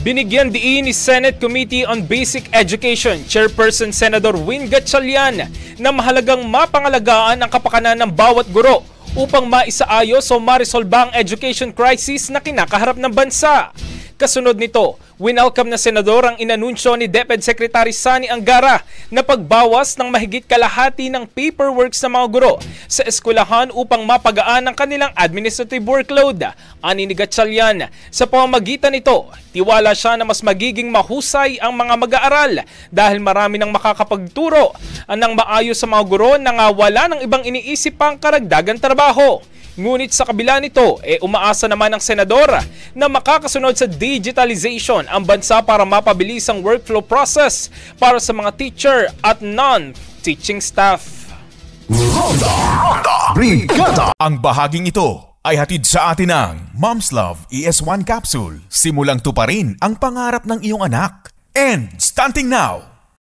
Binigyan diin ni Senate Committee on Basic Education Chairperson Senador Win Gatchalian na mahalagang mapangalagaan ang kapakanan ng bawat guro upang maisaayos o maresolba ang education crisis na kinakaharap ng bansa. Kasunod nito, winelcome na senador ang inanunsyo ni DepEd Secretary Sani Angara na pagbawas ng mahigit kalahati ng paperwork sa mga guro sa eskwelahan upang mapagaan ang kanilang administrative workload. Ani ni Gatchalian, sa pamamagitan nito, tiwala siya na mas magiging mahusay ang mga mag-aaral dahil marami nang makakapagturo ng maayos sa mga guro na wala ng ibang iniisip pang karagdagang trabaho. Ngunit sa kabila nito, umaasa naman ang senador na makakasunod sa digitalization ang bansa para mapabilis ang workflow process para sa mga teacher at non-teaching staff. Ronda Brigada. Ang bahaging ito ay hatid sa atin ng Mom's Love ES1 Capsule. Simulang tuparin ang pangarap ng iyong anak. And stunting now.